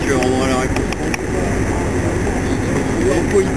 Tu rendras la réponse. En politique.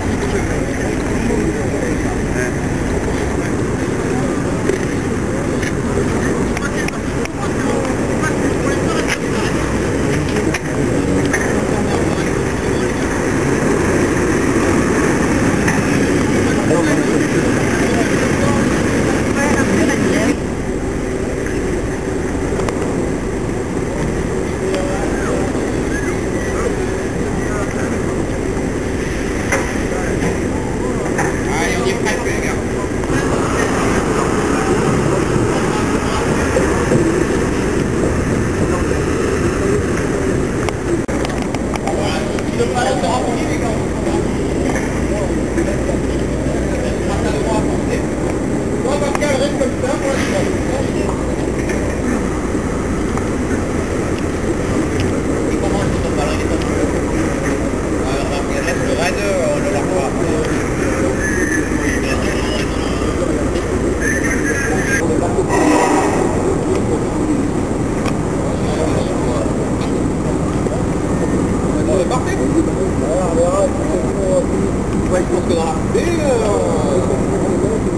Ouais, je pense que dans la foulée,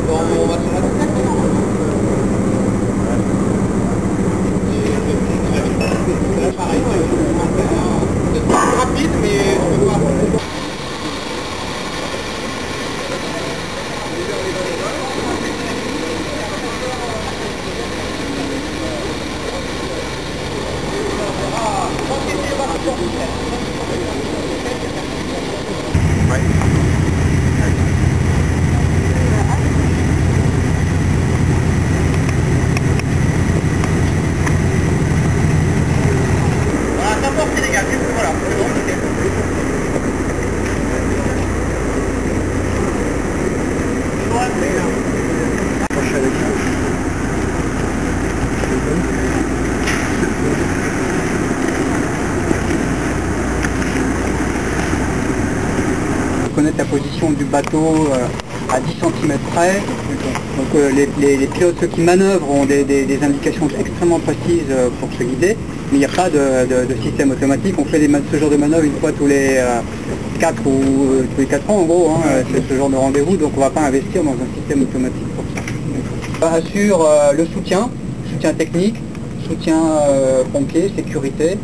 on va se la c'est rapide, mais je peux pas. Connaître la position du bateau à 10 cm près. Donc les pilotes, ceux qui manœuvrent, ont des indications extrêmement précises pour se guider, mais il n'y a pas de système automatique. On fait ce genre de manœuvre une fois tous les 4 ou tous les 4 ans en gros, hein, c'est ce genre de rendez-vous, donc on ne va pas investir dans un système automatique pour ça. Ça assure le soutien technique, soutien pompier, sécurité,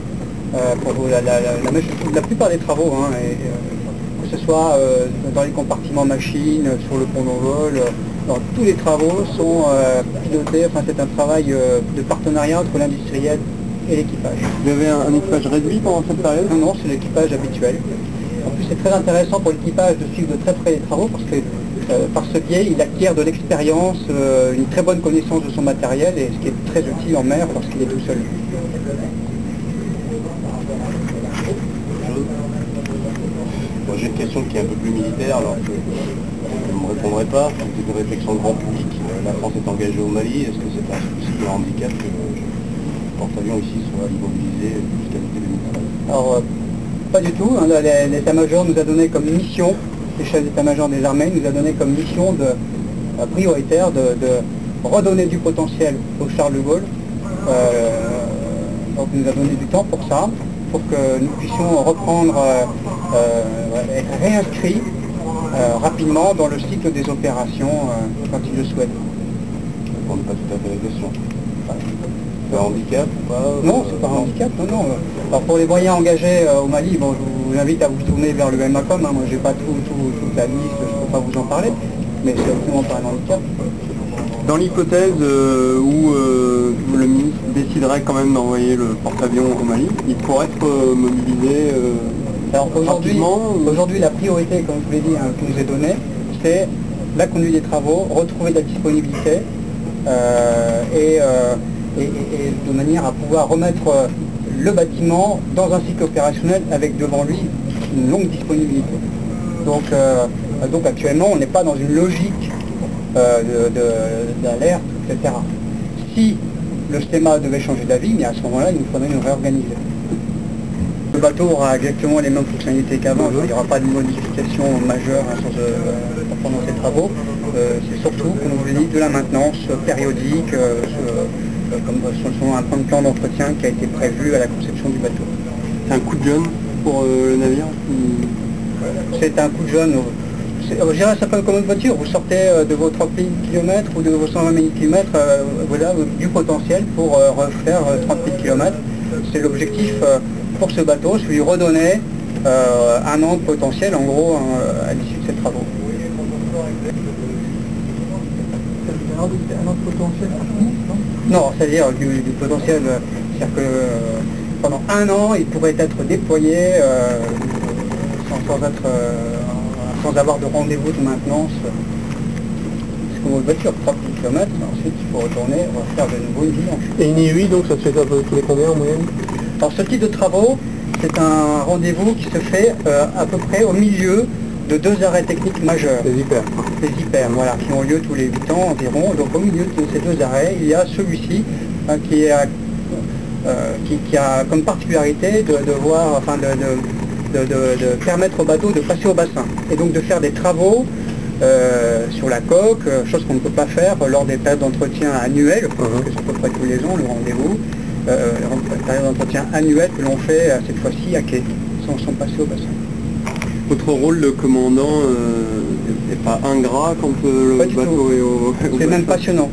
pour la plupart des travaux, hein, que ce soit dans les compartiments machines, sur le pont d'envol, tous les travaux sont pilotés, enfin c'est un travail de partenariat entre l'industriel et l'équipage. Vous avez un équipage réduit pendant cette période? Non, non, c'est l'équipage habituel. En plus c'est très intéressant pour l'équipage de suivre de très près les travaux parce que par ce biais il acquiert de l'expérience, une très bonne connaissance de son matériel et ce qui est très utile en mer lorsqu'il est tout seul. J'ai une question qui est un peu plus militaire, alors que vous ne me répondrez pas. C'est une réflexion de grand public. La France est engagée au Mali. Est-ce que c'est un souci de handicap que le porte-avions ici soit immobilisé jusqu'à l'été 2013? Alors, pas du tout. Hein, l'état-major nous a donné comme mission, le chef d'état-major des armées nous a donné comme mission prioritaire de redonner du potentiel au Charles de Gaulle. Donc il nous a donné du temps pour ça, pour que nous puissions reprendre, être réinscrits rapidement dans le cycle des opérations quand il le souhaite. On n'est pas tout à fait la question. C'est un handicap ou pas? Non, c'est pas un handicap, non. Alors pour les moyens engagés au Mali, bon, je vous invite à vous tourner vers le MACOM, hein. Moi j'ai pas toute la liste, je ne peux pas vous en parler, mais c'est absolument pas un handicap. Dans l'hypothèse où le ministre déciderait quand même d'envoyer le porte-avions au Mali, il pourrait être mobilisé Alors aujourd'hui, rapidement, la priorité, comme je vous l'ai dit, qui nous est donnée, c'est la conduite des travaux, retrouver de la disponibilité et de manière à pouvoir remettre le bâtiment dans un cycle opérationnel avec devant lui une longue disponibilité. Donc actuellement, on n'est pas dans une logique d'alerte, etc. Si le schéma devait changer d'avis, mais à ce moment-là, il nous faudrait nous réorganiser. Le bateau aura exactement les mêmes fonctionnalités qu'avant, il n'y aura pas de modification majeure pendant ces travaux. C'est surtout, comme je vous l'ai dit, de la maintenance périodique, selon un plan d'entretien qui a été prévu à la conception du bateau. c'est un coup de jeune pour le navire. C'est un coup de jeune. Je dirais ça peut comme une voiture, vous sortez de vos 30 000 km ou de vos 120 000 km, voilà du potentiel pour refaire 30 000 km. C'est l'objectif pour ce bateau, c'est lui redonner un an de potentiel en gros à l'issue de ces travaux. Un an de potentiel non, c'est-à-dire du potentiel, c'est-à-dire que pendant un an il pourrait être déployé sans avoir de rendez-vous de maintenance. C'est comme une voiture, 30 km, ensuite il faut retourner, refaire de nouveau une vidange. Et une nuit, donc ça se fait à peu près combien en moyenne? Alors ce type de travaux, c'est un rendez-vous qui se fait à peu près au milieu de 2 arrêts techniques majeurs. Les hyper. Les hyper, voilà, qui ont lieu tous les 8 ans environ. Donc au milieu de ces 2 arrêts, il y a celui-ci qui a comme particularité de permettre au bateau de passer au bassin et donc de faire des travaux sur la coque, chose qu'on ne peut pas faire lors des périodes d'entretien annuelles, parce que c'est à peu près tous les ans le rendez-vous, période d'entretien annuelle que l'on fait cette fois-ci à quai, sans passer au bassin. Votre rôle de commandant n'est pas ingrat quand le bateau est au C'est même passionnant.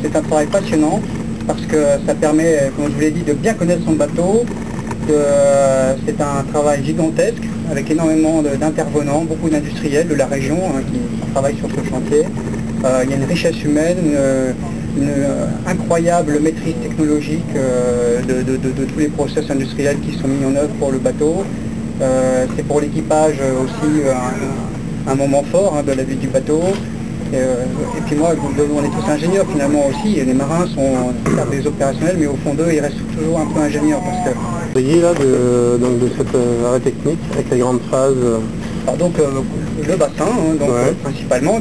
C'est un travail passionnant parce que ça permet, comme je vous l'ai dit, de bien connaître son bateau. C'est un travail gigantesque avec énormément d'intervenants, beaucoup d'industriels de la région qui travaillent sur ce chantier. Il y a une richesse humaine, une incroyable maîtrise technologique de tous les process industriels qui sont mis en œuvre pour le bateau. C'est pour l'équipage aussi un moment fort de la vie du bateau. Et puis moi, on est tous ingénieurs finalement aussi, et les marins sont des opérationnels, mais au fond d'eux, ils restent toujours un peu ingénieurs. Parce que... Vous voyez là de cet arrêt technique avec les grandes phases. Alors, donc le bassin, principalement.